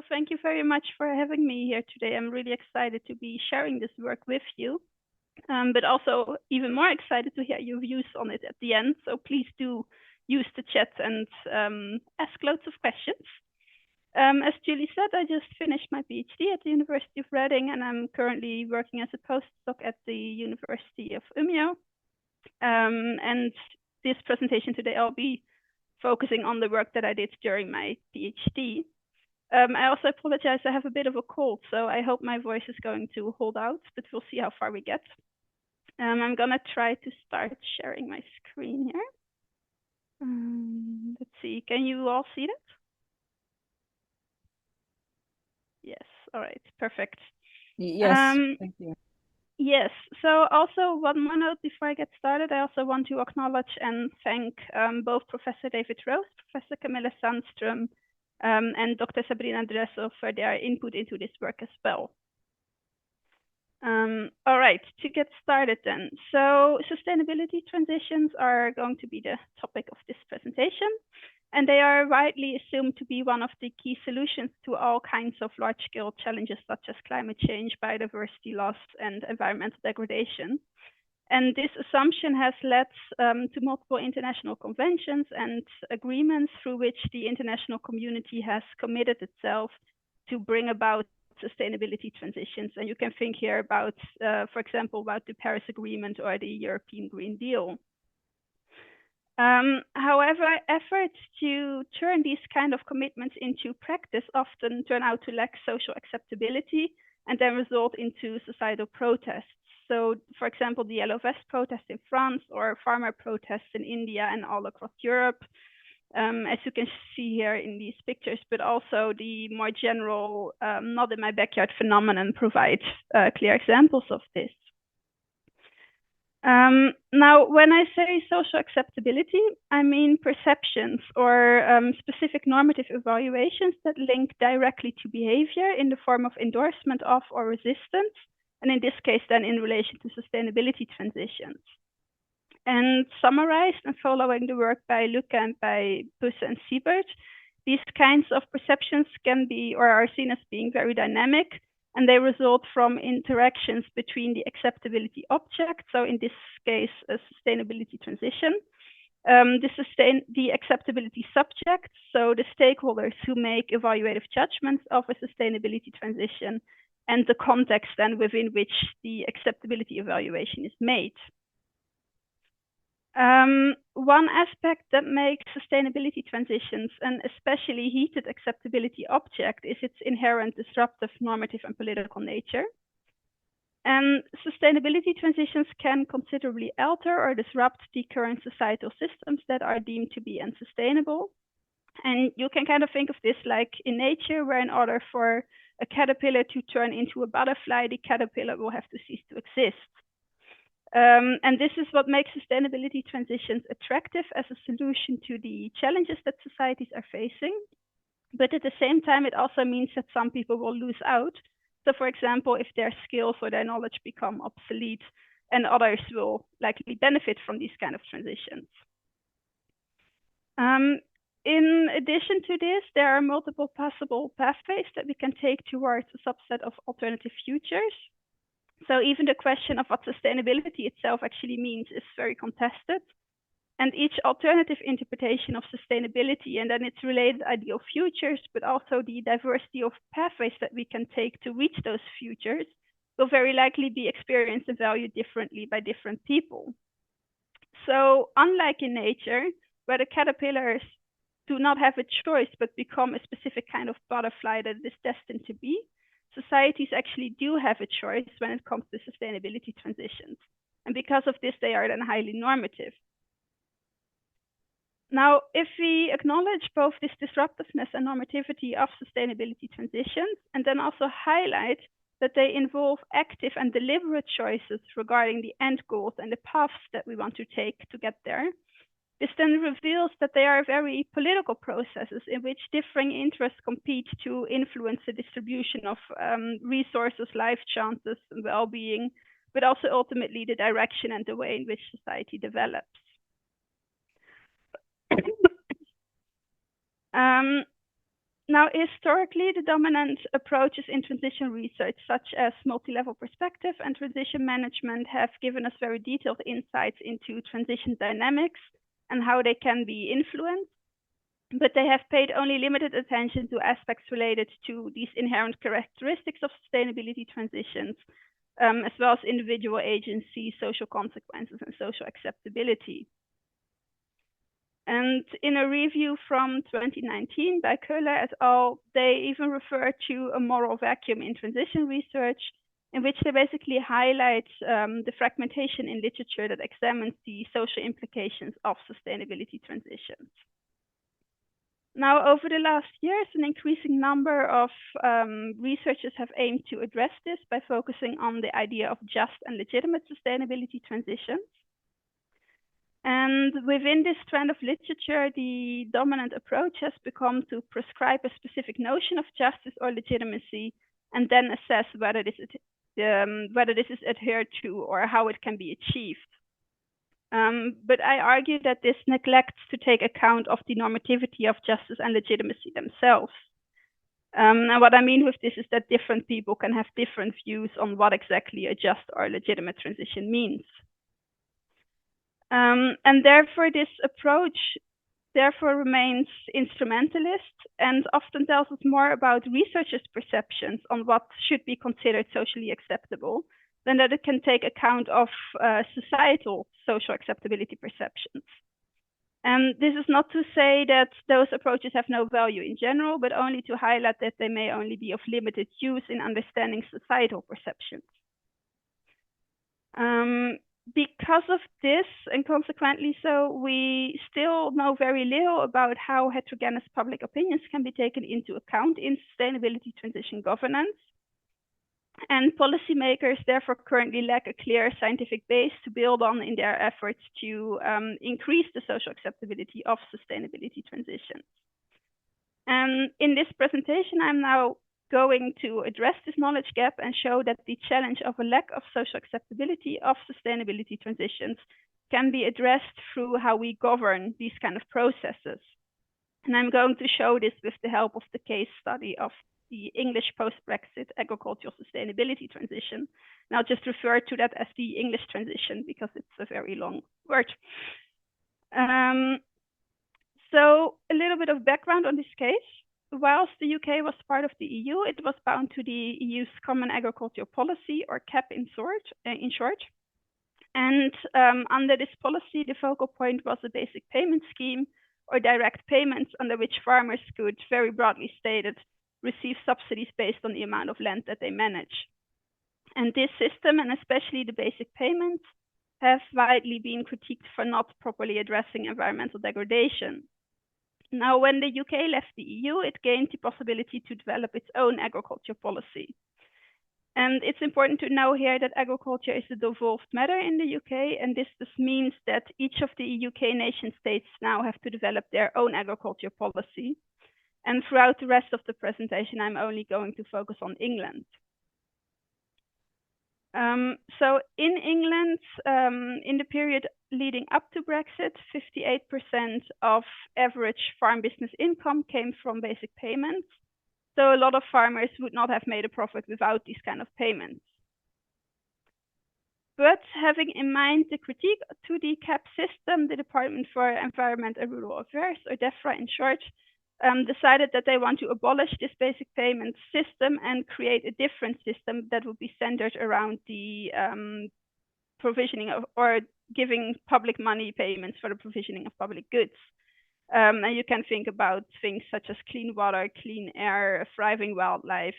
So thank you very much for having me here today. I'm really excited to be sharing this work with you, but also even more excited to hear your views on it at the end. So please do use the chat and ask loads of questions. As Julie said, I just finished my PhD at the University of Reading, and I'm currently working as a postdoc at the University of Umeå. And this presentation today, I'll be focusing on the work that I did during my PhD. I also apologize, I have a bit of a cold, so I hope my voice is going to hold out, but we'll see how far we get. I'm gonna try to start sharing my screen here. Let's see, can you all see that? Yes, all right, perfect. Yes, thank you. Yes, so also one more note before I get started, I also want to acknowledge and thank both Professor David Rose, Professor Camilla Sandström, and Dr. Sabrina Dressel for their input into this work as well. All right, to get started then. So sustainability transitions are going to be the topic of this presentation, and they are widely assumed to be one of the key solutions to all kinds of large-scale challenges such as climate change, biodiversity loss, and environmental degradation. And this assumption has led to multiple international conventions and agreements through which the international community has committed itself to bring about sustainability transitions. And you can think here about, for example, about the Paris Agreement or the European Green Deal. However, efforts to turn these kind of commitments into practice often turn out to lack social acceptability and then result into societal protests. So, for example, the Yellow Vest protest in France or farmer protests in India and all across Europe, as you can see here in these pictures, but also the more general not in my backyard phenomenon provide clear examples of this. Now, when I say social acceptability, I mean perceptions or specific normative evaluations that link directly to behavior in the form of endorsement of or resistance, and in this case then in relation to sustainability transitions. And summarized and following the work by Lucca and by Busse and Siebert, these kinds of perceptions can be or are seen as being very dynamic, and they result from interactions between the acceptability object, so in this case, a sustainability transition, the acceptability subject, so the stakeholders who make evaluative judgments of a sustainability transition, and the context then within which the acceptability evaluation is made. One aspect that makes sustainability transitions an especially heated acceptability object is its inherent disruptive, normative, and political nature. And sustainability transitions can considerably alter or disrupt the current societal systems that are deemed to be unsustainable. And you can kind of think of this like in nature, where in order for a caterpillar to turn into a butterfly, the caterpillar will have to cease to exist. And this is what makes sustainability transitions attractive as a solution to the challenges that societies are facing. But at the same time, it also means that some people will lose out. So for example, if their skills or their knowledge become obsolete, and others will likely benefit from these kind of transitions. In addition to this, there are multiple possible pathways that we can take towards a subset of alternative futures. So even the question of what sustainability itself actually means is very contested. And each alternative interpretation of sustainability and then its related ideal futures, but also the diversity of pathways that we can take to reach those futures, will very likely be experienced and valued differently by different people. So unlike in nature, where the caterpillars do not have a choice but become a specific kind of butterfly that is destined to be, societies actually do have a choice when it comes to sustainability transitions. And because of this, they are then highly normative. Now, if we acknowledge both this disruptiveness and normativity of sustainability transitions, and then also highlight that they involve active and deliberate choices regarding the end goals and the paths that we want to take to get there, this then reveals that they are very political processes in which differing interests compete to influence the distribution of resources, life chances, and well-being, but also ultimately the direction and the way in which society develops. Now, historically, the dominant approaches in transition research, such as multi-level perspective and transition management, have given us very detailed insights into transition dynamics and how they can be influenced, but they have paid only limited attention to aspects related to these inherent characteristics of sustainability transitions, as well as individual agency, social consequences, and social acceptability. And in a review from 2019 by Köhler et al., they even refer to a moral vacuum in transition research, in which they basically highlight the fragmentation in literature that examines the social implications of sustainability transitions. Now, over the last years, an increasing number of researchers have aimed to address this by focusing on the idea of just and legitimate sustainability transitions. And within this trend of literature, the dominant approach has become to prescribe a specific notion of justice or legitimacy, and then assess whether this is adhered to or how it can be achieved. But I argue that this neglects to take account of the normativity of justice and legitimacy themselves. And what I mean with this is that different people can have different views on what exactly a just or legitimate transition means. And therefore, this approach remains instrumentalist and often tells us more about researchers' perceptions on what should be considered socially acceptable than that it can take account of societal social acceptability perceptions. And this is not to say that those approaches have no value in general, but only to highlight that they may only be of limited use in understanding societal perceptions. Because of this, and consequently so, we still know very little about how heterogeneous public opinions can be taken into account in sustainability transition governance. And policymakers therefore currently lack a clear scientific base to build on in their efforts to increase the social acceptability of sustainability transitions. And in this presentation, I'm now going to address this knowledge gap and show that the challenge of a lack of social acceptability of sustainability transitions can be addressed through how we govern these kind of processes. And I'm going to show this with the help of the case study of the English post-Brexit agricultural sustainability transition. And I'll just refer to that as the English transition because it's a very long word. So a little bit of background on this case. Whilst the UK was part of the EU, it was bound to the EU's Common Agricultural Policy, or CAP in short. And under this policy, the focal point was a basic payment scheme, or direct payments, under which farmers could, very broadly stated, receive subsidies based on the amount of land that they manage. And this system, and especially the basic payments, have widely been critiqued for not properly addressing environmental degradation. Now, when the UK left the EU, it gained the possibility to develop its own agriculture policy. And it's important to know here that agriculture is a devolved matter in the UK, and this means that each of the UK nation states now have to develop their own agriculture policy. And throughout the rest of the presentation, I'm only going to focus on England. So in England, in the period leading up to Brexit, 58% of average farm business income came from basic payments. So a lot of farmers would not have made a profit without these kind of payments. But having in mind the critique to the CAP system, the Department for Environment and Rural Affairs, or DEFRA in short, decided that they want to abolish this basic payment system and create a different system that would be centered around the provisioning of, or giving public money payments for the provisioning of public goods. And you can think about things such as clean water, clean air, thriving wildlife,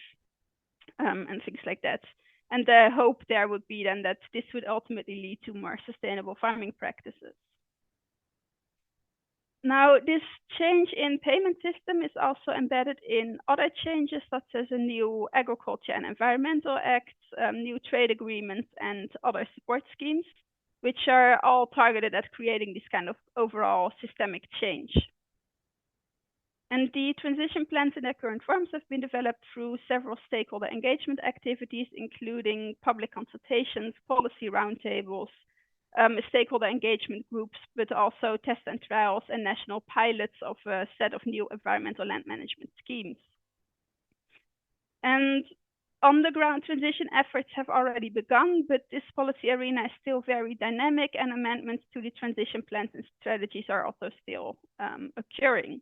and things like that. And the hope there would be then that this would ultimately lead to more sustainable farming practices. Now, this change in payment system is also embedded in other changes, such as a new Agriculture and Environmental Act, new trade agreements, and other support schemes, which are all targeted at creating this kind of overall systemic change. And the transition plans in their current forms have been developed through several stakeholder engagement activities, including public consultations, policy roundtables, stakeholder engagement groups, but also test and trials and national pilots of a set of new environmental land management schemes. And on-the-ground transition efforts have already begun, but this policy arena is still very dynamic, and amendments to the transition plans and strategies are also still occurring.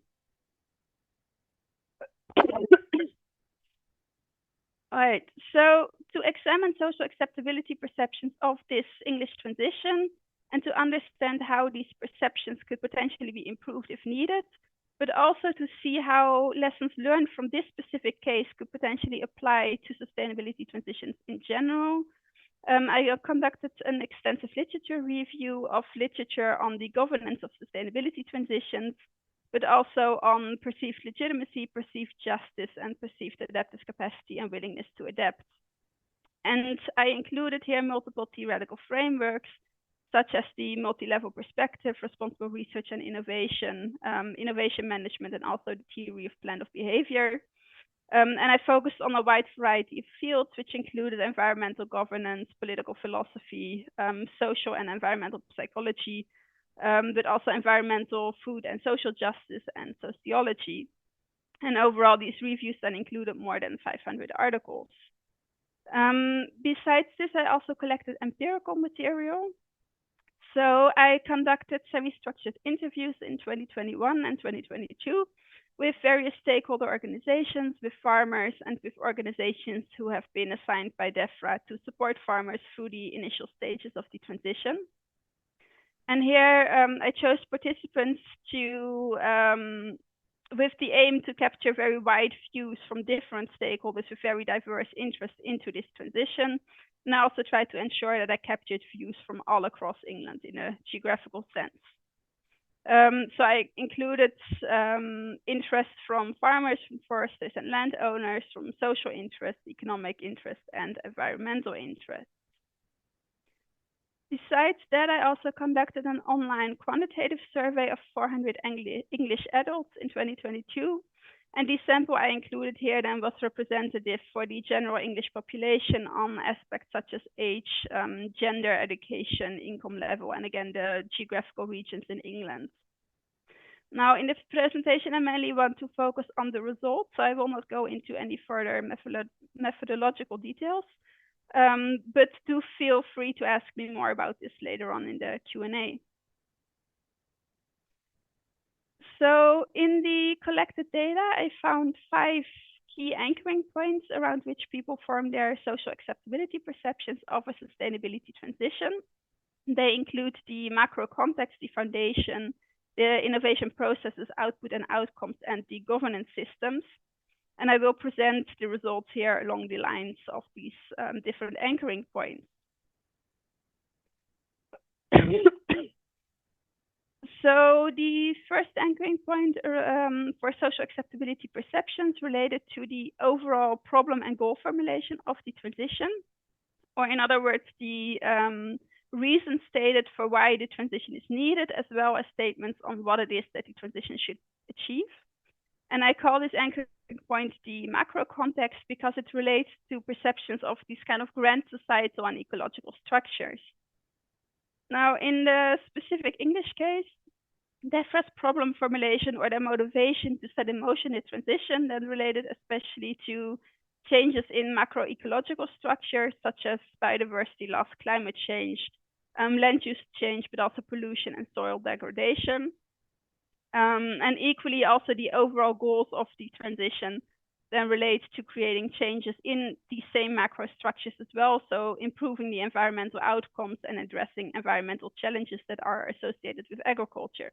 All right, so to examine social acceptability perceptions of this English transition and to understand how these perceptions could potentially be improved if needed, but also to see how lessons learned from this specific case could potentially apply to sustainability transitions in general. I conducted an extensive literature review of literature on the governance of sustainability transitions, but also on perceived legitimacy, perceived justice, and perceived adaptive capacity and willingness to adapt. And I included here multiple theoretical frameworks, such as the multi-level perspective, responsible research and innovation, innovation management, and also the theory of blend of behavior. And I focused on a wide variety of fields, which included environmental governance, political philosophy, social and environmental psychology, but also environmental, food and social justice and sociology. And overall, these reviews then included more than 500 articles. Besides this, I also collected empirical material. So I conducted semi-structured interviews in 2021 and 2022 with various stakeholder organizations, with farmers, and with organizations who have been assigned by DEFRA to support farmers through the initial stages of the transition. And here I chose participants with the aim to capture very wide views from different stakeholders with very diverse interests into this transition. And I also tried to ensure that I captured views from all across England in a geographical sense. So I included interest from farmers, from foresters and landowners, from social interest, economic interest, and environmental interest. Besides that, I also conducted an online quantitative survey of 400 English adults in 2022. And the sample I included here then was representative for the general English population on aspects such as age, gender, education, income level, and again, the geographical regions in England. Now, in this presentation, I mainly want to focus on the results, so I will not go into any further methodological details. But do feel free to ask me more about this later on in the Q&A. So in the collected data, I found 5 key anchoring points around which people form their social acceptability perceptions of a sustainability transition. They include the macro context, the foundation, the innovation processes, output and outcomes, and the governance systems. And I will present the results here along the lines of these different anchoring points. So the first anchoring point for social acceptability perceptions related to the overall problem and goal formulation of the transition, or in other words, the reasons stated for why the transition is needed, as well as statements on what it is that the transition should achieve. And I call this anchoring point the macro context because it relates to perceptions of these kind of grand societal and ecological structures. Now, in the specific English case, DEFRA's problem formulation or their motivation to set in motion a transition then related especially to changes in macroecological structures such as biodiversity loss, climate change, land use change, but also pollution and soil degradation. And equally also the overall goals of the transition then relate to creating changes in these same macro structures as well, so improving the environmental outcomes and addressing environmental challenges that are associated with agriculture.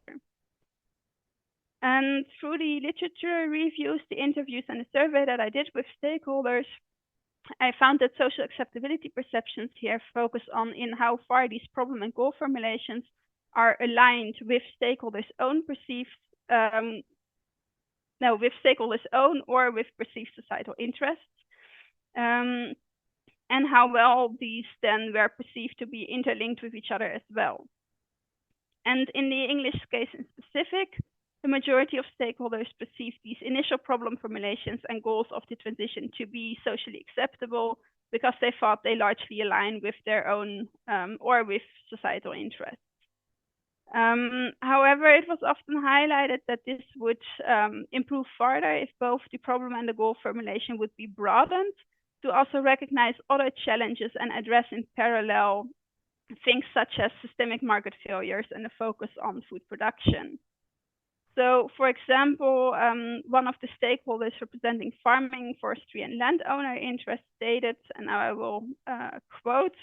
And through the literature reviews, the interviews, and the survey that I did with stakeholders, I found that social acceptability perceptions here focus on in how far these problem and goal formulations are aligned with stakeholders' own perceived with stakeholders' own or with perceived societal interests, and how well these then were perceived to be interlinked with each other as well. And in the English case in specific, the majority of stakeholders perceive these initial problem formulations and goals of the transition to be socially acceptable, because they thought they largely align with their own or with societal interests. However, it was often highlighted that this would improve further if both the problem and the goal formulation would be broadened to also recognize other challenges and address in parallel things such as systemic market failures and a focus on food production. So, for example, one of the stakeholders representing farming, forestry, and landowner interests stated, and now I will quote,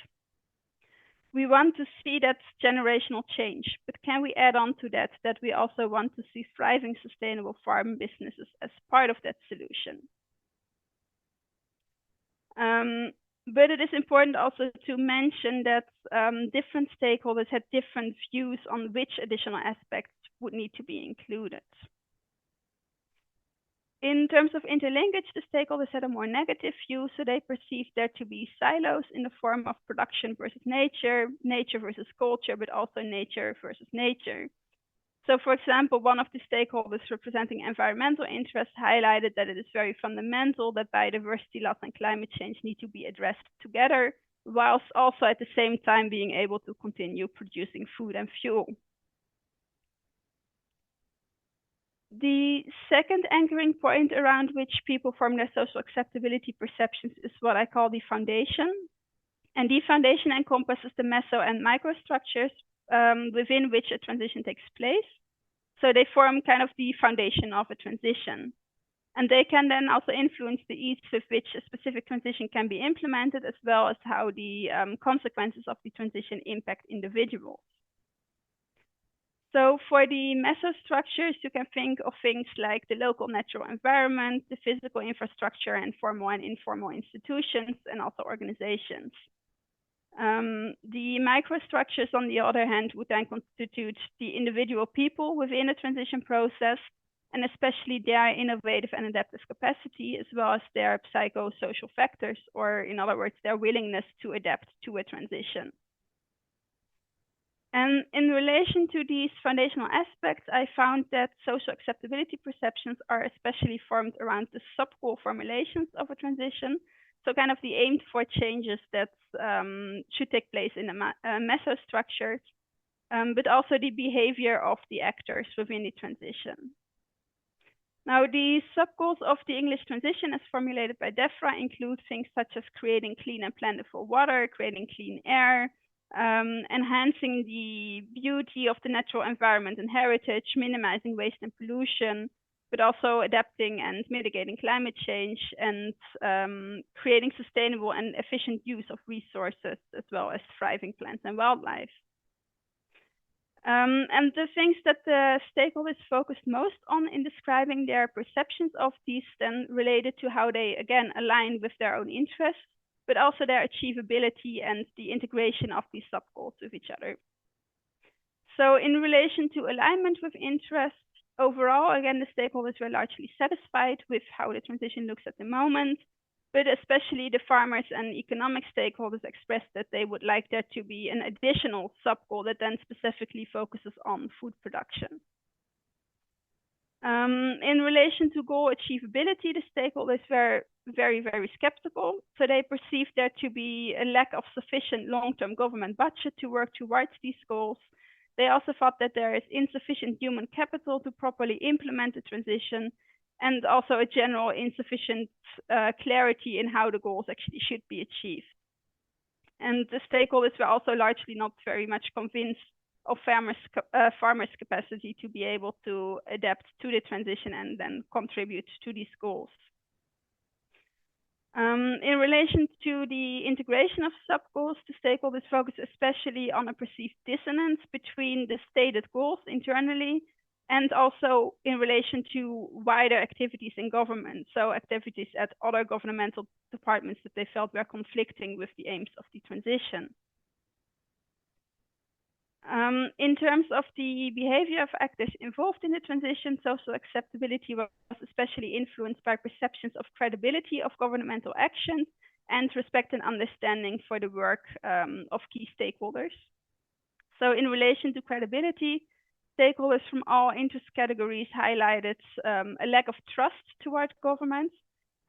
"We want to see that generational change, but can we add on to that we also want to see thriving sustainable farm businesses as part of that solution?" But it is important also to mention that different stakeholders had different views on which additional aspects would need to be included. In terms of interlinkage, the stakeholders had a more negative view, so they perceived there to be silos in the form of production versus nature, nature versus culture, but also nature versus nature. So, for example, one of the stakeholders representing environmental interests highlighted that it is very fundamental that biodiversity loss and climate change need to be addressed together, whilst also at the same time being able to continue producing food and fuel. The second anchoring point around which people form their social acceptability perceptions is what I call the foundation. And the foundation encompasses the meso and microstructures within which a transition takes place. So they form kind of the foundation of a transition. And they can then also influence the ease with which a specific transition can be implemented, as well as how the consequences of the transition impact individuals. So for the mesostructures, you can think of things like the local natural environment, the physical infrastructure, and formal and informal institutions, and also organizations. The microstructures, on the other hand, would then constitute the individual people within a transition process, and especially their innovative and adaptive capacity, as well as their psychosocial factors, or in other words, their willingness to adapt to a transition. And in relation to these foundational aspects, I found that social acceptability perceptions are especially formed around the sub-goal formulations of a transition. So kind of the aimed for changes that should take place in the mesostructures, but also the behavior of the actors within the transition. Now, the sub-goals of the English transition as formulated by DEFRA include things such as creating clean and plentiful water, creating clean air, enhancing the beauty of the natural environment and heritage, minimizing waste and pollution, but also adapting and mitigating climate change, and creating sustainable and efficient use of resources, as well as thriving plants and wildlife. And the things that the stakeholders focused most on in describing their perceptions of these then related to how they, again, align with their own interests, but also their achievability and the integration of these sub-goals with each other. So in relation to alignment with interests, overall, again, the stakeholders were largely satisfied with how the transition looks at the moment, but especially the farmers and economic stakeholders expressed that they would like there to be an additional sub-goal that then specifically focuses on food production. In relation to goal achievability, the stakeholders were very, very skeptical. So they perceived there to be a lack of sufficient long-term government budget to work towards these goals. They also thought that there is insufficient human capital to properly implement the transition, and also a general insufficient clarity in how the goals actually should be achieved. And the stakeholders were also largely not very much convinced of farmers' capacity to be able to adapt to the transition and then contribute to these goals. In relation to the integration of sub-goals, the stakeholders focus especially on a perceived dissonance between the stated goals internally and also in relation to wider activities in government, so activities at other governmental departments that they felt were conflicting with the aims of the transition. In terms of the behavior of actors involved in the transition, social acceptability was especially influenced by perceptions of credibility of governmental actions and respect and understanding for the work of key stakeholders. So in relation to credibility, stakeholders from all interest categories highlighted a lack of trust toward governments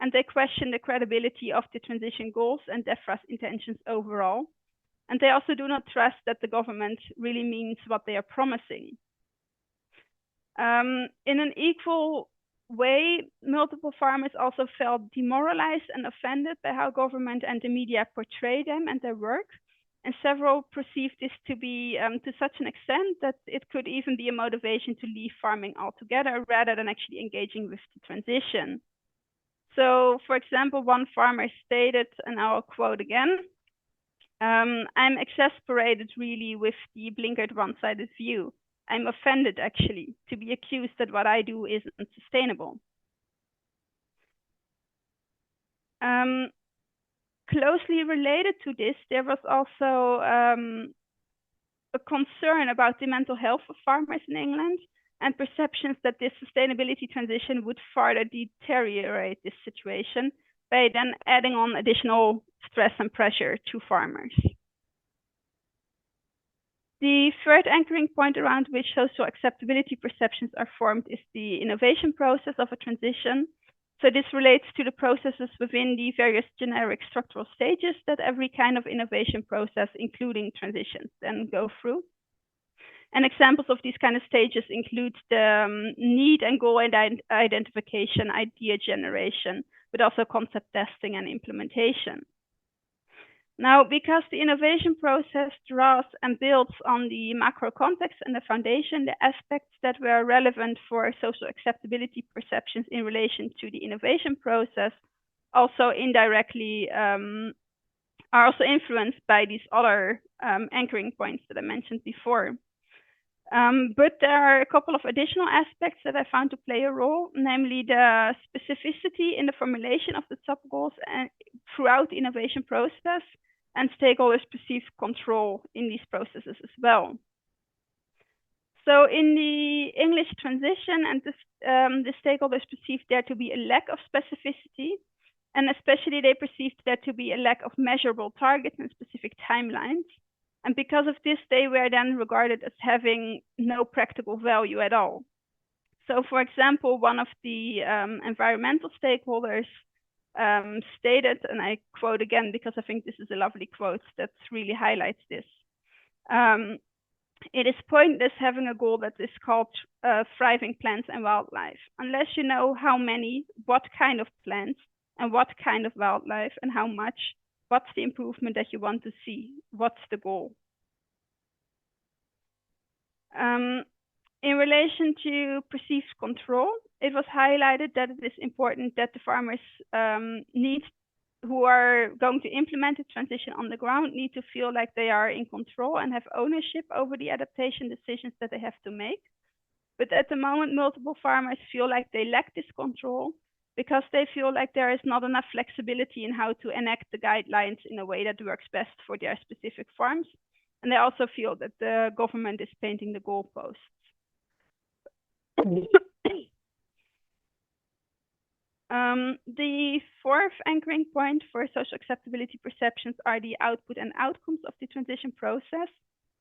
and they question the credibility of the transition goals and DEFRA's intentions overall. And they also do not trust that the government really means what they are promising. In an equal way, multiple farmers also felt demoralized and offended by how government and the media portray them and their work. And several perceived this to be to such an extent that it could even be a motivation to leave farming altogether rather than actually engaging with the transition. So, for example, one farmer stated, and I'll quote again, I'm exasperated really with the blinkered one-sided view. I'm offended actually to be accused that what I do isn't sustainable. Closely related to this, there was also a concern about the mental health of farmers in England and perceptions that this sustainability transition would further deteriorate this situation by then adding on additional stress and pressure to farmers. The third anchoring point around which social acceptability perceptions are formed is the innovation process of a transition. So this relates to the processes within the various generic structural stages that every kind of innovation process, including transitions, then go through. And examples of these kind of stages include the need and goal identification, idea generation, but also concept testing and implementation. Now, because the innovation process draws and builds on the macro context and the foundation, the aspects that were relevant for social acceptability perceptions in relation to the innovation process also indirectly are also influenced by these other anchoring points that I mentioned before. But there are a couple of additional aspects that I found to play a role, namely the specificity in the formulation of the sub-goals and throughout the innovation process, and stakeholders' perceived control in these processes as well. So in the English transition, and the stakeholders perceived there to be a lack of specificity, and especially they perceived there to be a lack of measurable targets and specific timelines. And because of this, they were then regarded as having no practical value at all. So, for example, one of the environmental stakeholders stated, and I quote again because I think this is a lovely quote that really highlights this. It is pointless having a goal that is called thriving plants and wildlife, unless you know how many, what kind of plants, and what kind of wildlife, and how much. What's the improvement that you want to see? What's the goal? In relation to perceived control, it was highlighted that it is important that the farmers who are going to implement the transition on the ground need to feel like they are in control and have ownership over the adaptation decisions that they have to make. But at the moment, multiple farmers feel like they lack this control because they feel like there is not enough flexibility in how to enact the guidelines in a way that works best for their specific farms. And they also feel that the government is painting the goalposts. The fourth anchoring point for social acceptability perceptions are the output and outcomes of the transition process.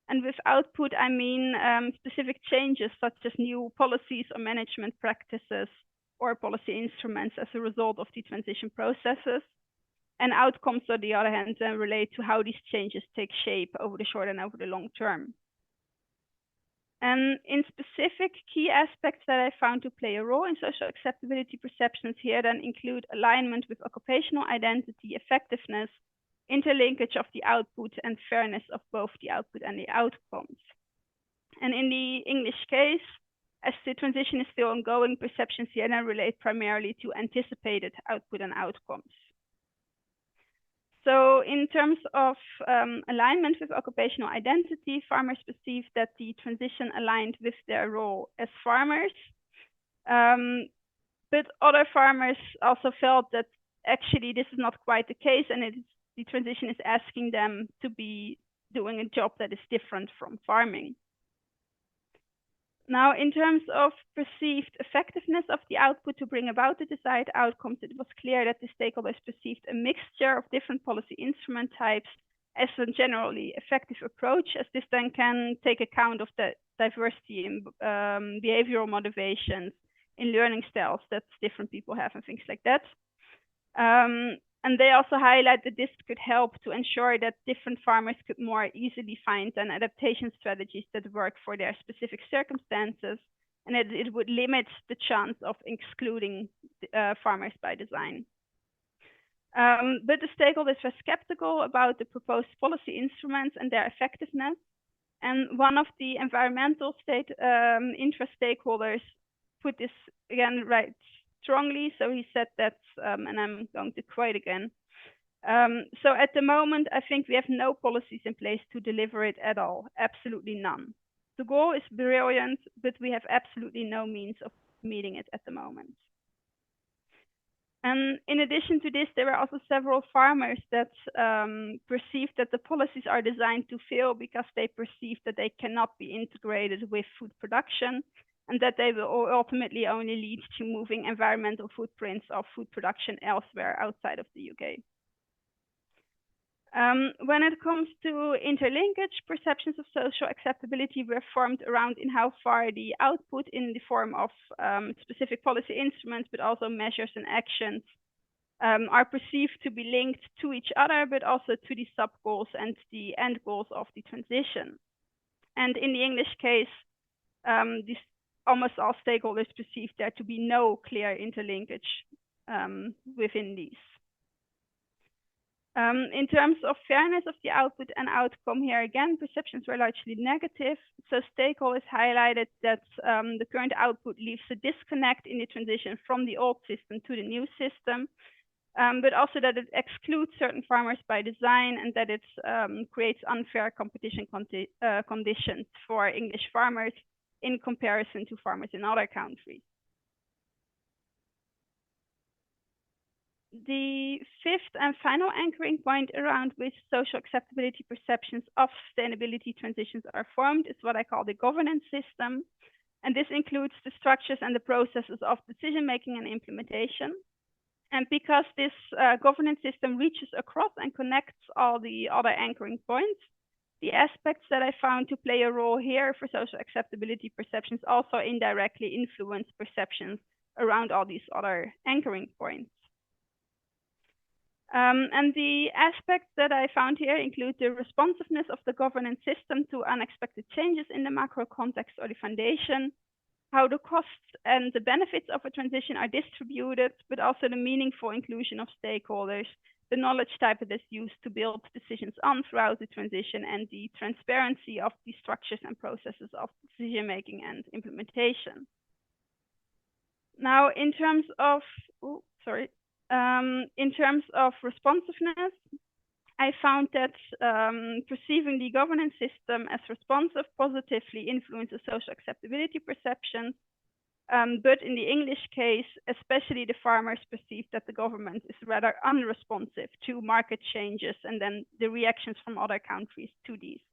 And with output, I mean specific changes such as new policies or management practices or policy instruments as a result of the transition processes. And outcomes, on the other hand, relate to how these changes take shape over the short and over the long term. And in specific, key aspects that I found to play a role in social acceptability perceptions here then include alignment with occupational identity, effectiveness, interlinkage of the output, and fairness of both the output and the outcomes. And in the English case, as the transition is still ongoing, perceptions here then relate primarily to anticipated output and outcomes. So in terms of alignment with occupational identity, farmers perceive that the transition aligned with their role as farmers. But other farmers also felt that actually this is not quite the case, and the transition is asking them to be doing a job that is different from farming. Now, in terms of perceived effectiveness of the output to bring about the desired outcomes, it was clear that the stakeholders perceived a mixture of different policy instrument types as a generally effective approach, as this then can take account of the diversity in behavioral motivations, in learning styles that different people have, and things like that. And they also highlight that this could help to ensure that different farmers could more easily find an adaptation strategies that work for their specific circumstances, and that it would limit the chance of excluding farmers by design. But the stakeholders were skeptical about the proposed policy instruments and their effectiveness. And one of the environmental interest stakeholders put this again right strongly. So he said that, and I'm going to quote again. So at the moment, I think we have no policies in place to deliver it at all, absolutely none. The goal is brilliant, but we have absolutely no means of meeting it at the moment. And in addition to this, there were also several farmers that perceived that the policies are designed to fail because they perceive that they cannot be integrated with food production, and that they will ultimately only lead to moving environmental footprints of food production elsewhere outside of the UK. When it comes to interlinkage, perceptions of social acceptability were formed around in how far the output in the form of specific policy instruments, but also measures and actions, are perceived to be linked to each other, but also to the sub-goals and the end goals of the transition. And in the English case, almost all stakeholders perceived there to be no clear interlinkage within these. In terms of fairness of the output and outcome, here again, perceptions were largely negative. So stakeholders highlighted that the current output leaves a disconnect in the transition from the old system to the new system, but also that it excludes certain farmers by design, and that it creates unfair competition conditions for English farmers in comparison to farmers in other countries. The fifth and final anchoring point around which social acceptability perceptions of sustainability transitions are formed is what I call the governance system. And this includes the structures and the processes of decision-making and implementation. And because this governance system reaches across and connects all the other anchoring points, the aspects that I found to play a role here for social acceptability perceptions also indirectly influence perceptions around all these other anchoring points. And the aspects that I found here include the responsiveness of the governance system to unexpected changes in the macro context or the foundation, how the costs and the benefits of a transition are distributed, but also the meaningful inclusion of stakeholders, the knowledge type that is used to build decisions on throughout the transition, and the transparency of the structures and processes of decision-making and implementation. Now, in terms of, responsiveness, I found that perceiving the governance system as responsive positively influences social acceptability perceptions. But in the English case, especially the farmers perceive that the government is rather unresponsive to market changes and then the reactions from other countries to these.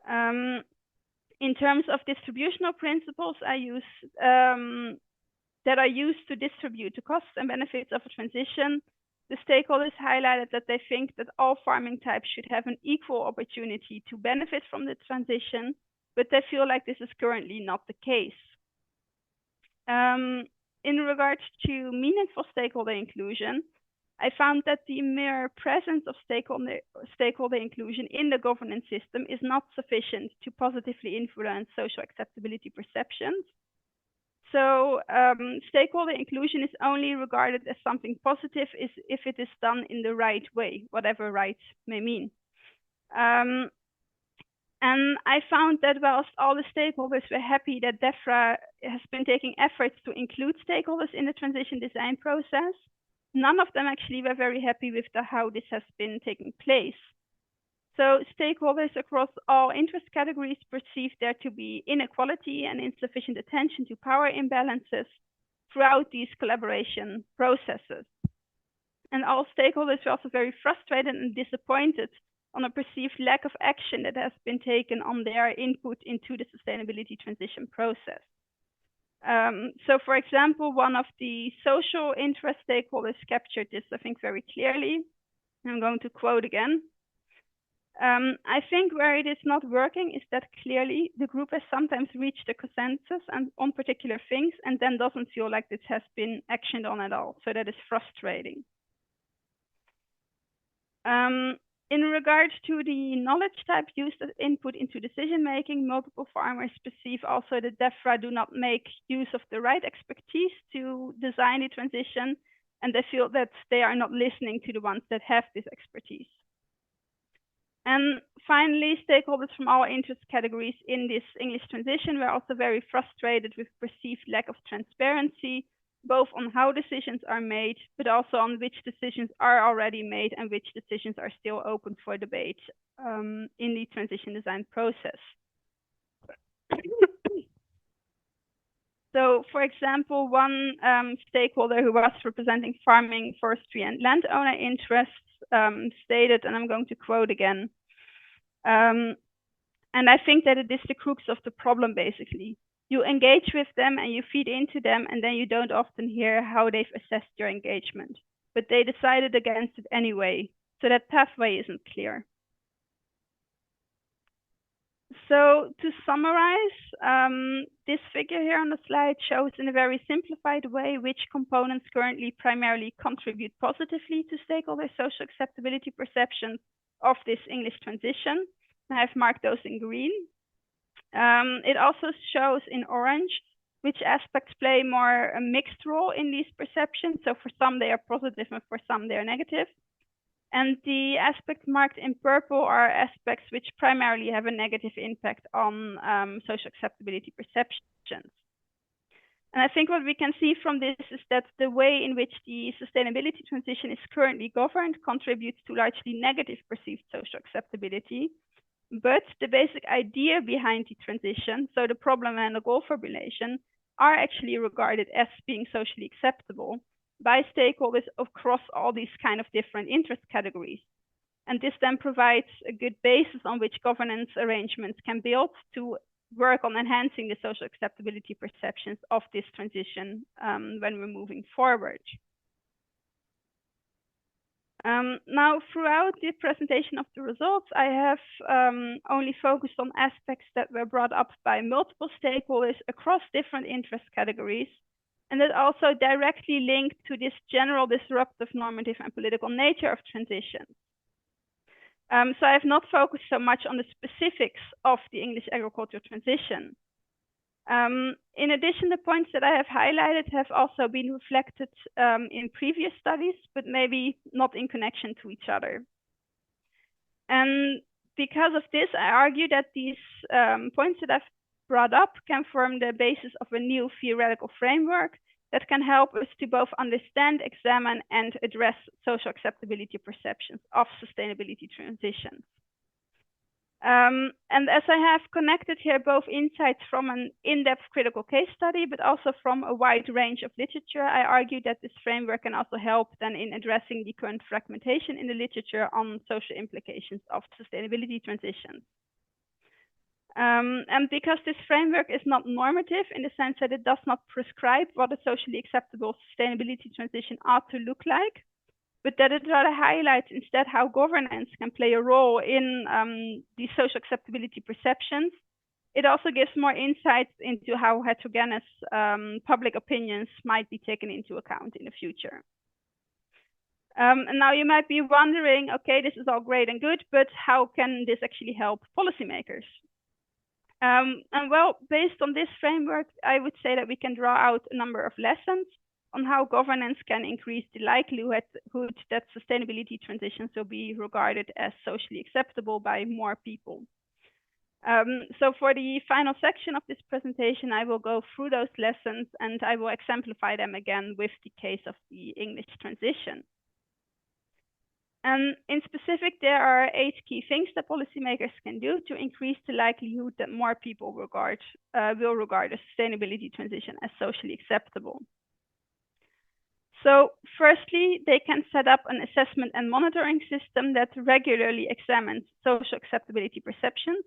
In terms of distributional principles that are used to distribute the costs and benefits of a transition, the stakeholders highlighted that they think that all farming types should have an equal opportunity to benefit from the transition, but they feel like this is currently not the case. In regards to meaningful stakeholder inclusion, I found that the mere presence of stakeholder inclusion in the governance system is not sufficient to positively influence social acceptability perceptions. So stakeholder inclusion is only regarded as something positive if it is done in the right way, whatever right may mean. And I found that whilst all the stakeholders were happy that DEFRA has been taking efforts to include stakeholders in the transition design process, none of them actually were very happy with how this has been taking place. So stakeholders across all interest categories perceive there to be inequality and insufficient attention to power imbalances throughout these collaboration processes. And all stakeholders were also very frustrated and disappointed on a perceived lack of action that has been taken on their input into the sustainability transition process. So for example, one of the social interest stakeholders captured this, I think, very clearly. I'm going to quote again. I think where it is not working is that clearly the group has sometimes reached a consensus on particular things and then doesn't feel like this has been actioned on at all. So that is frustrating. In regards to the knowledge type used as input into decision making, multiple farmers perceive also that DEFRA do not make use of the right expertise to design the transition, and they feel that they are not listening to the ones that have this expertise. And finally, stakeholders from all interest categories in this English transition were also very frustrated with perceived lack of transparency, both on how decisions are made, but also on which decisions are already made and which decisions are still open for debate in the transition design process. So, for example, one stakeholder who was representing farming, forestry, and landowner interests stated, and I'm going to quote again, and I think that it is the crux of the problem, basically. You engage with them and you feed into them, and then you don't often hear how they've assessed your engagement. But they decided against it anyway, so that pathway isn't clear. So to summarize, this figure here on the slide shows in a very simplified way which components currently primarily contribute positively to stakeholder social acceptability perceptions of this English transition. I've marked those in green. It also shows in orange which aspects play more a mixed role in these perceptions. So for some they are positive and for some they are negative. And the aspects marked in purple are aspects which primarily have a negative impact on social acceptability perceptions. And I think what we can see from this is that the way in which the sustainability transition is currently governed contributes to largely negative perceived social acceptability. But the basic idea behind the transition, so the problem and the goal formulation, are actually regarded as being socially acceptable by stakeholders across all these kind of different interest categories. And this then provides a good basis on which governance arrangements can build to work on enhancing the social acceptability perceptions of this transition when we're moving forward. Now, throughout the presentation of the results, I have only focused on aspects that were brought up by multiple stakeholders across different interest categories, and that also directly linked to this general disruptive normative and political nature of transitions. So I have not focused so much on the specifics of the English agricultural transition. In addition, the points that I have highlighted have also been reflected in previous studies, but maybe not in connection to each other. And because of this, I argue that these points that I've brought up can form the basis of a new theoretical framework that can help us to both understand, examine, and address social acceptability perceptions of sustainability transitions. And as I have connected here both insights from an in-depth critical case study, but also from a wide range of literature, I argue that this framework can also help then in addressing the current fragmentation in the literature on social implications of sustainability transitions. And because this framework is not normative in the sense that it does not prescribe what a socially acceptable sustainability transition ought to look like, but that it rather highlights instead how governance can play a role in these social acceptability perceptions. It also gives more insights into how heterogeneous public opinions might be taken into account in the future. And now you might be wondering, okay, this is all great and good, but how can this actually help policymakers? And well, based on this framework, I would say that we can draw out a number of lessons on how governance can increase the likelihood that sustainability transitions will be regarded as socially acceptable by more people. So for the final section of this presentation, I will go through those lessons and I will exemplify them again with the case of the English transition. And in specific, there are 8 key things that policymakers can do to increase the likelihood that more people will regard a sustainability transition as socially acceptable. So firstly, they can set up an assessment and monitoring system that regularly examines social acceptability perceptions.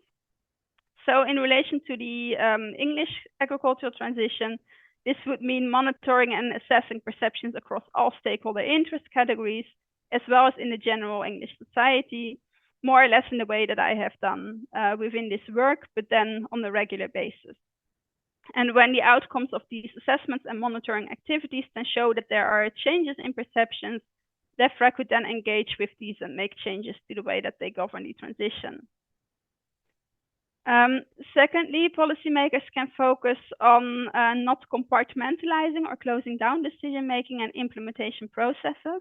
So in relation to the English agricultural transition, this would mean monitoring and assessing perceptions across all stakeholder interest categories, as well as in the general English society, more or less in the way that I have done within this work, but then on a regular basis. And when the outcomes of these assessments and monitoring activities then show that there are changes in perceptions, DEFRA could then engage with these and make changes to the way that they govern the transition. Secondly, policymakers can focus on not compartmentalizing or closing down decision-making and implementation processes.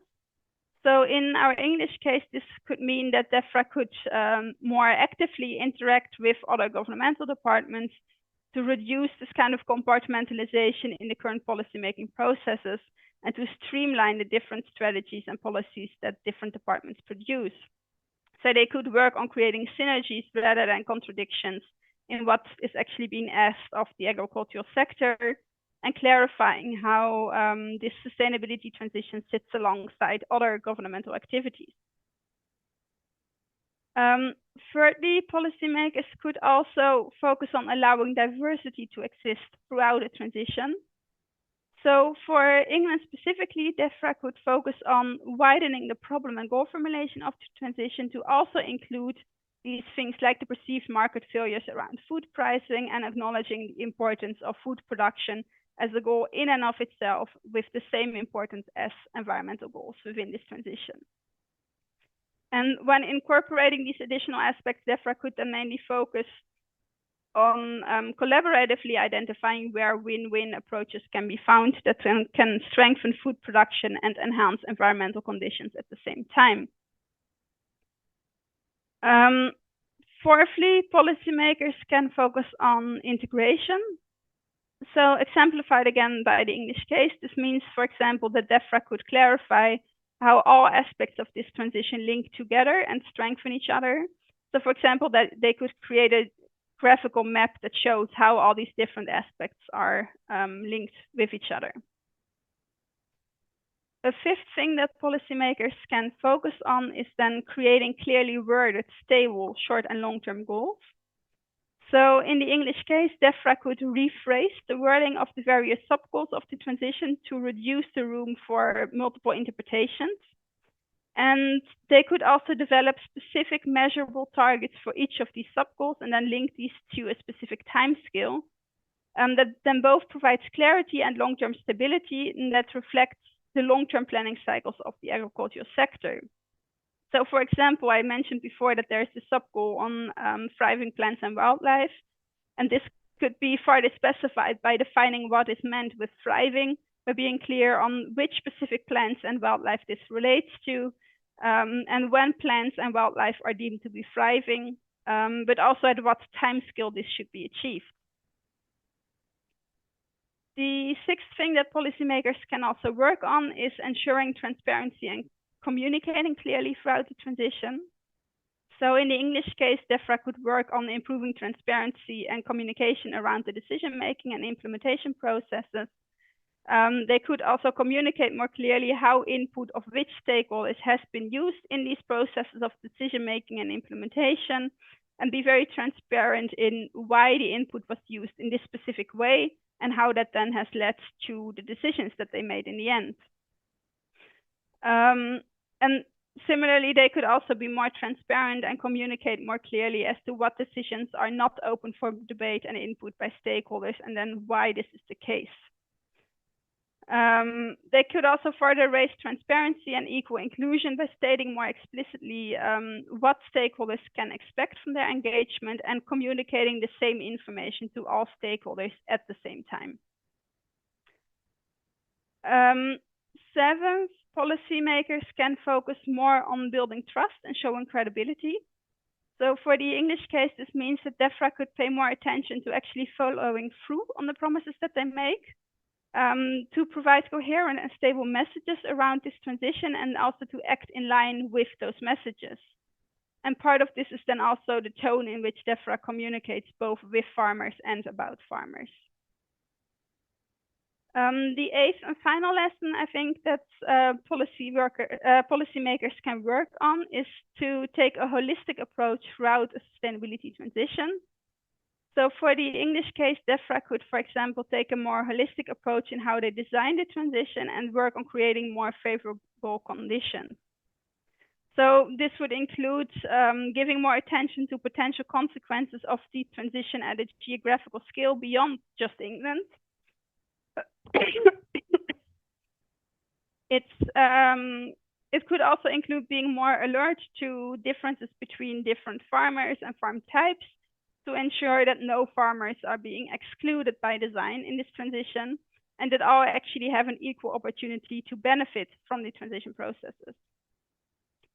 So in our English case, this could mean that DEFRA could more actively interact with other governmental departments to reduce this kind of compartmentalization in the current policymaking processes and to streamline the different strategies and policies that different departments produce. So they could work on creating synergies rather than contradictions in what is actually being asked of the agricultural sector and clarifying how this sustainability transition sits alongside other governmental activities. Thirdly, policymakers could also focus on allowing diversity to exist throughout a transition. So for England specifically, DEFRA could focus on widening the problem and goal formulation of the transition to also include these things like the perceived market failures around food pricing and acknowledging the importance of food production as a goal in and of itself with the same importance as environmental goals within this transition. And when incorporating these additional aspects, DEFRA could then mainly focus on collaboratively identifying where win-win approaches can be found that can strengthen food production and enhance environmental conditions at the same time. Fourthly, policymakers can focus on integration. So exemplified again by the English case, this means, for example, that DEFRA could clarify how all aspects of this transition link together and strengthen each other. So for example, that they could create a graphical map that shows how all these different aspects are linked with each other. A fifth thing that policymakers can focus on is then creating clearly worded, stable, short and long-term goals. So in the English case, DEFRA could rephrase the wording of the various sub-goals of the transition to reduce the room for multiple interpretations. And they could also develop specific measurable targets for each of these sub-goals and then link these to a specific time scale that then both provides clarity and long-term stability, and that reflects the long-term planning cycles of the agricultural sector. So for example, I mentioned before that there's a sub-goal on thriving plants and wildlife, and this could be further specified by defining what is meant with thriving, by being clear on which specific plants and wildlife this relates to, and when plants and wildlife are deemed to be thriving, but also at what time scale this should be achieved. The sixth thing that policymakers can also work on is ensuring transparency and communicating clearly throughout the transition. So in the English case, DEFRA could work on improving transparency and communication around the decision-making and implementation processes. They could also communicate more clearly how input of which stakeholders has been used in these processes of decision-making and implementation, and be very transparent in why the input was used in this specific way and how that then has led to the decisions that they made in the end. And similarly, they could also be more transparent and communicate more clearly as to what decisions are not open for debate and input by stakeholders, and then why this is the case. They could also further raise transparency and equal inclusion by stating more explicitly what stakeholders can expect from their engagement and communicating the same information to all stakeholders at the same time. Seventh, policymakers can focus more on building trust and showing credibility. So for the English case, this means that DEFRA could pay more attention to actually following through on the promises that they make, to provide coherent and stable messages around this transition, and also to act in line with those messages. And part of this is then also the tone in which DEFRA communicates both with farmers and about farmers. The eighth and final lesson I think that policymakers can work on is to take a holistic approach throughout a sustainability transition. So for the English case, DEFRA could, for example, take a more holistic approach in how they design the transition and work on creating more favorable conditions. So this would include giving more attention to potential consequences of the transition at a geographical scale beyond just England. It could also include being more alert to differences between different farmers and farm types to ensure that no farmers are being excluded by design in this transition, and that all actually have an equal opportunity to benefit from the transition processes.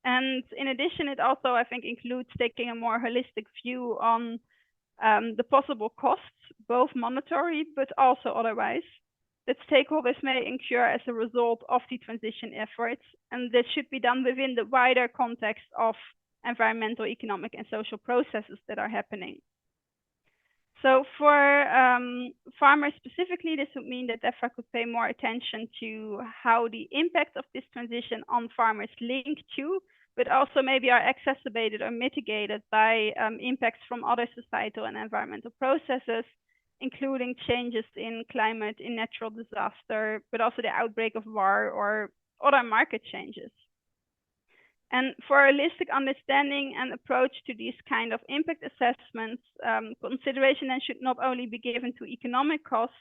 And in addition, it also, I think, includes taking a more holistic view on the possible costs, both monetary but also otherwise, that stakeholders may incur as a result of the transition efforts, and that should be done within the wider context of environmental, economic, and social processes that are happening. So for farmers specifically, this would mean that EFRA could pay more attention to how the impact of this transition on farmers link to, but also maybe are exacerbated or mitigated by impacts from other societal and environmental processes, including changes in climate, in natural disaster, but also the outbreak of war or other market changes. And for a holistic understanding and approach to these kind of impact assessments, consideration then should not only be given to economic costs,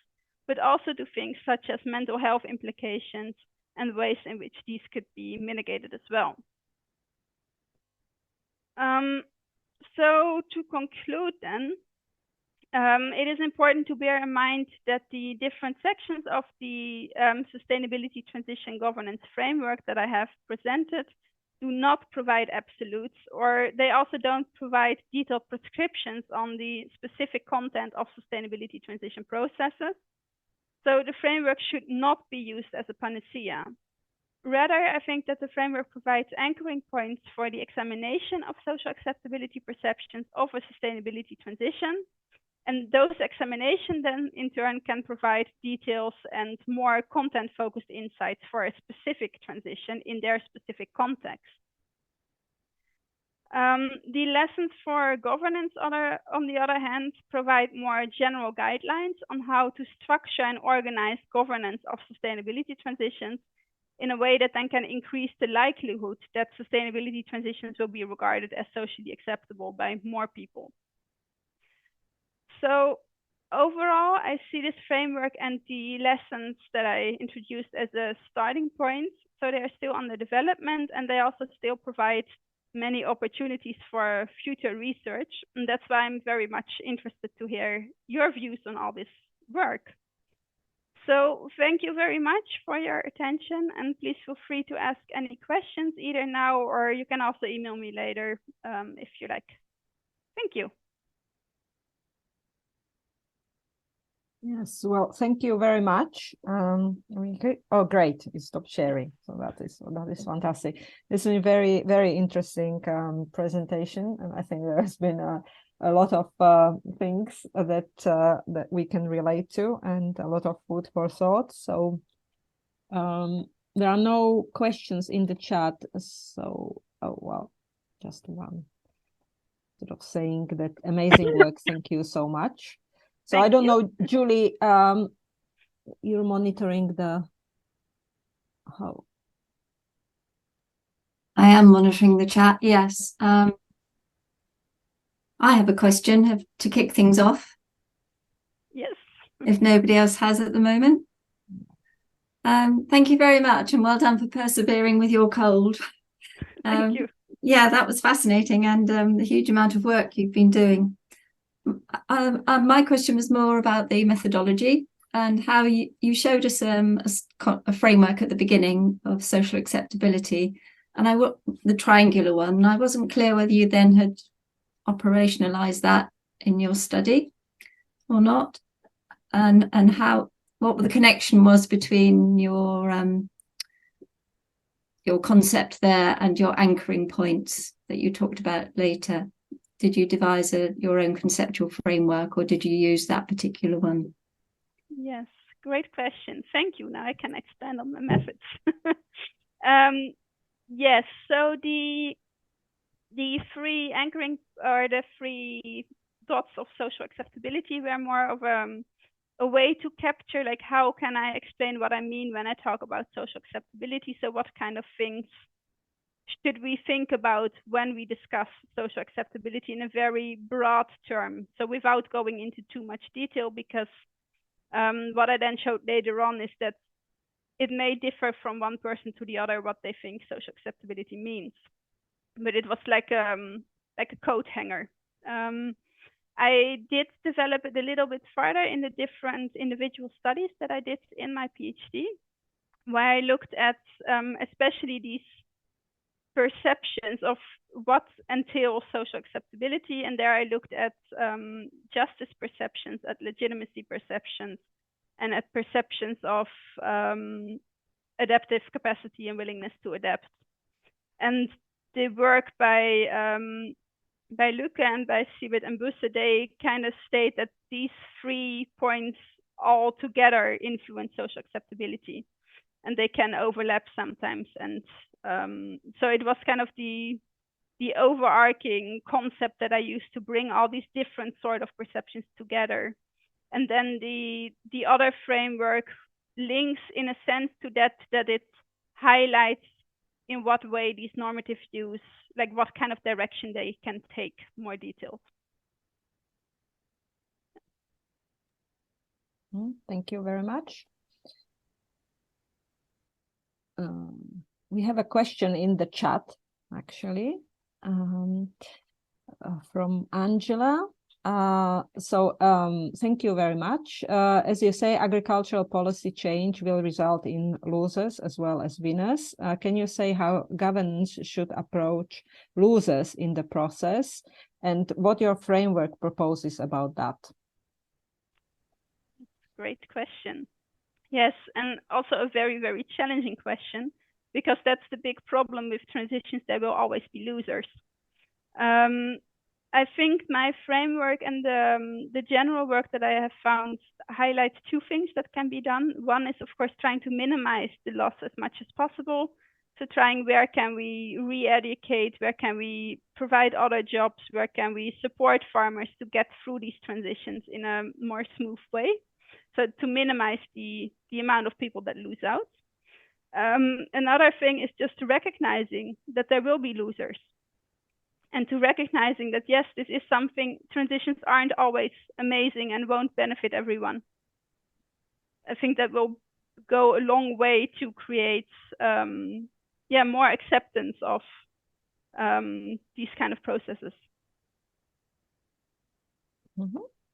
but also to things such as mental health implications and ways in which these could be mitigated as well. So to conclude then, it is important to bear in mind that the different sections of the sustainability transition governance framework that I have presented do not provide absolutes, or they also don't provide detailed prescriptions on the specific content of sustainability transition processes. So the framework should not be used as a panacea. Rather, I think that the framework provides anchoring points for the examination of social acceptability perceptions of a sustainability transition. And those examinations then in turn can provide details and more content-focused insights for a specific transition in their specific context. The lessons for governance, on the other hand, provide more general guidelines on how to structure and organize governance of sustainability transitions in a way that then can increase the likelihood that sustainability transitions will be regarded as socially acceptable by more people. So overall, I see this framework and the lessons that I introduced as a starting point. So they are still under development, and they also still provide many opportunities for future research. And that's why I'm very much interested to hear your views on all this work. So thank you very much for your attention, and please feel free to ask any questions either now, or you can also email me later if you like. Thank you. Yes, well, thank you very much. Oh, great! You stopped sharing, so that is fantastic. This is a very, very interesting presentation, and I think there has been a lot of things that we can relate to, and a lot of food for thought. So there are no questions in the chat. So just one sort of saying that amazing work. Thank you so much. So I don't know, Julie, you're monitoring how? I am monitoring the chat, yes. I have a question to kick things off. Yes. If nobody else has at the moment. Thank you very much, and well done for persevering with your cold. Thank you. Yeah, that was fascinating, and the huge amount of work you've been doing. My question was more about the methodology and how you showed us a framework at the beginning of social acceptability, and the triangular one. And I wasn't clear whether you then had operationalized that in your study or not, and what the connection was between your concept there and your anchoring points that you talked about later. Did you devise your own conceptual framework, or did you use that particular one? Yes, great question. Thank you. Now I can expand on the methods. Yes, so the three anchoring, or the three dots of social acceptability, were more of a way to capture, like, how can I explain what I mean when I talk about social acceptability? So what kind of things should we think about when we discuss social acceptability in a very broad term? So without going into too much detail, because what I then showed later on is that it may differ from one person to the other what they think social acceptability means. But it was like a coat hanger. I did develop it a little bit further in the different individual studies that I did in my PhD, where I looked at especially these perceptions of what entails social acceptability. And there I looked at justice perceptions, at legitimacy perceptions, and at perceptions of adaptive capacity and willingness to adapt. And the work by Luca and by Siewert and Busse, they kind of state that these 3 points all together influence social acceptability, and they can overlap sometimes. And so it was kind of the overarching concept that I used to bring all these different sort of perceptions together. And then the other framework links in a sense to that it highlights in what way these normative views, like what kind of direction they can take, more detailed. Thank you very much. We have a question in the chat, actually, from Angela. Thank you very much. As you say, agricultural policy change will result in losers as well as winners. Can you say how governments should approach losers in the process, and what your framework proposes about that? Great question. Yes, and also a very, very challenging question, because that's the big problem with transitions. There will always be losers. I think my framework and the general work that I have found highlights 2 things that can be done. One is, of course, trying to minimize the loss as much as possible. So trying where can we re-educate, where can we provide other jobs, where can we support farmers to get through these transitions in a more smooth way. So to minimize the amount of people that lose out. Another thing is just recognizing that there will be losers. And to recognizing that, yes, this is something, transitions aren't always amazing and won't benefit everyone. I think that will go a long way to create more acceptance of these kind of processes.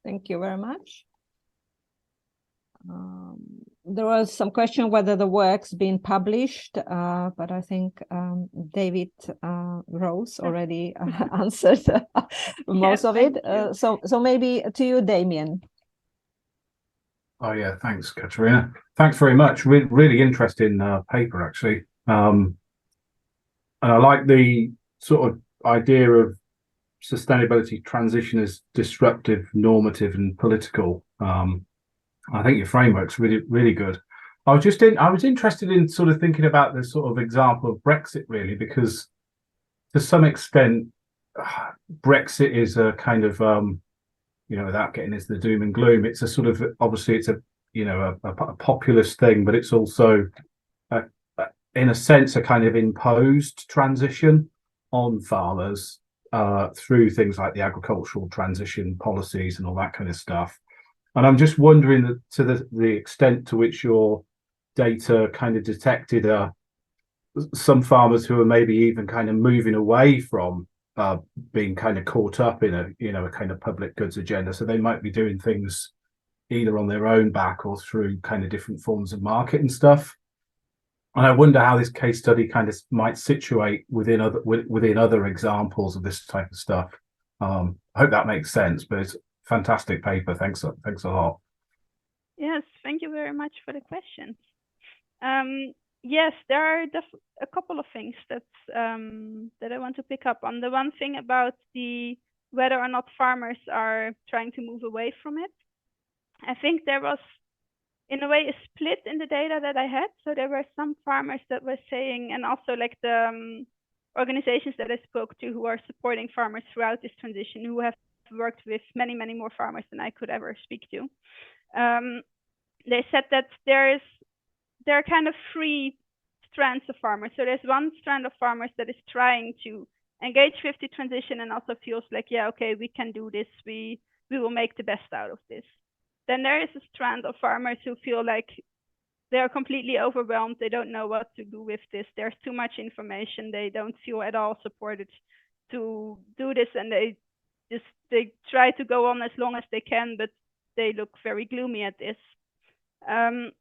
Thank you very much. There was some question whether the work's been published, but I think David Rose already answered most of it. So maybe to you, Damien. Oh yeah, thanks, Katerina. Thanks very much. Really interesting paper, actually. And I like the sort of idea of sustainability transition as disruptive, normative, and political. I think your framework's really, really good. I was interested in sort of thinking about the sort of example of Brexit, really, because to some extent, Brexit is a kind of, without getting into the doom and gloom, it's a sort of, obviously it's a populist thing, but it's also, in a sense, a kind of imposed transition on farmers through things like the agricultural transition policies and all that kind of stuff. And I'm just wondering that to the extent to which your data kind of detected some farmers who are maybe even kind of moving away from being kind of caught up in a kind of public goods agenda. So they might be doing things either on their own back or through kind of different forms of market and stuff. And I wonder how this case study kind of might situate within other examples of this type of stuff. I hope that makes sense, but it's fantastic paper. Thanks a lot. Yes, thank you very much for the questions. Yes, there are a couple of things that I want to pick up on. The one thing about whether or not farmers are trying to move away from it. I think there was, in a way, a split in the data that I had. So there were some farmers that were saying, and also like the organizations that I spoke to who are supporting farmers throughout this transition, who have worked with many, many more farmers than I could ever speak to. They said that there are kind of 3 strands of farmers. So there's one strand of farmers that is trying to engage with the transition and also feels like, yeah, okay, we can do this. We will make the best out of this. Then there is a strand of farmers who feel like they are completely overwhelmed. They don't know what to do with this. There's too much information. They don't feel at all supported to do this, and they try to go on as long as they can, but they look very gloomy at this. And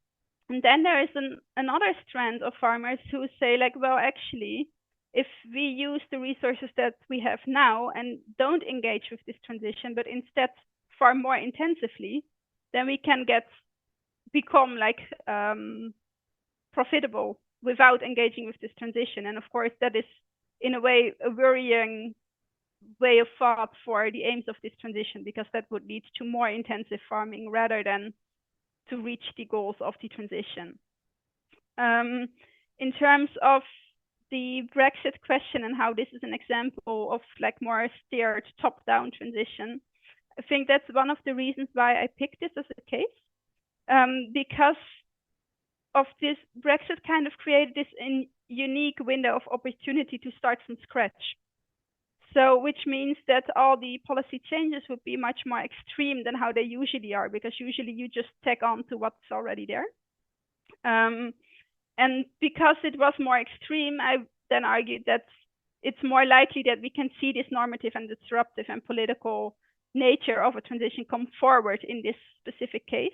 then there is another strand of farmers who say like, well, actually, if we use the resources that we have now and don't engage with this transition, but instead farm more intensively, then we can become like profitable without engaging with this transition. And of course, that is in a way a worrying way of thought for the aims of this transition, because that would lead to more intensive farming rather than to reach the goals of the transition. In terms of the Brexit question and how this is an example of like more steered top-down transition, I think that's one of the reasons why I picked this as a case, because of this Brexit kind of created this unique window of opportunity to start from scratch. So which means that all the policy changes would be much more extreme than how they usually are, because usually you just tag on to what's already there. And because it was more extreme, I then argued that it's more likely that we can see this normative and disruptive and political nature of a transition come forward in this specific case.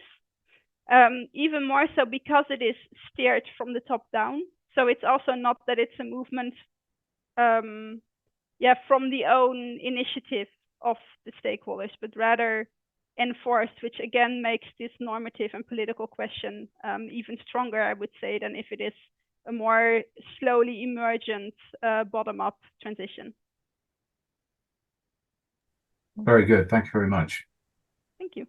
Even more so because it is steered from the top down. So it's also not that it's a movement from the own initiative of the stakeholders, but rather enforced, which again makes this normative and political question even stronger, I would say, than if it is a more slowly emergent bottom-up transition. Very good. Thank you very much. Thank you.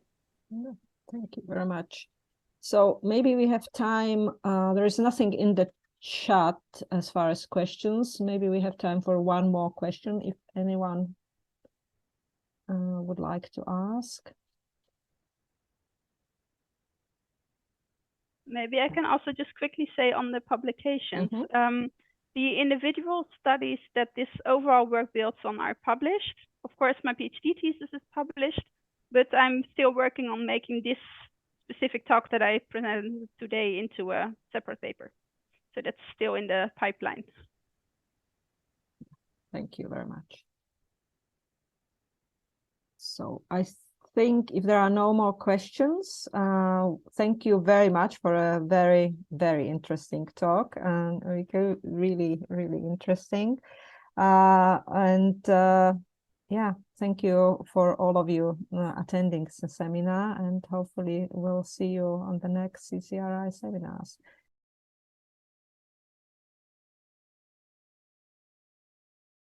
Thank you very much. So maybe we have time. There is nothing in the chat as far as questions. Maybe we have time for one more question if anyone would like to ask. Maybe I can also just quickly say on the publications, the individual studies that this overall work builds on are published. Of course, my PhD thesis is published, but I'm still working on making this specific talk that I presented today into a separate paper. So that's still in the pipeline. Thank you very much. So I think if there are no more questions, thank you very much for a very, very interesting talk, and really, really interesting. Yeah, thank you for all of you attending the seminar, and hopefully we'll see you on the next CCRI seminars.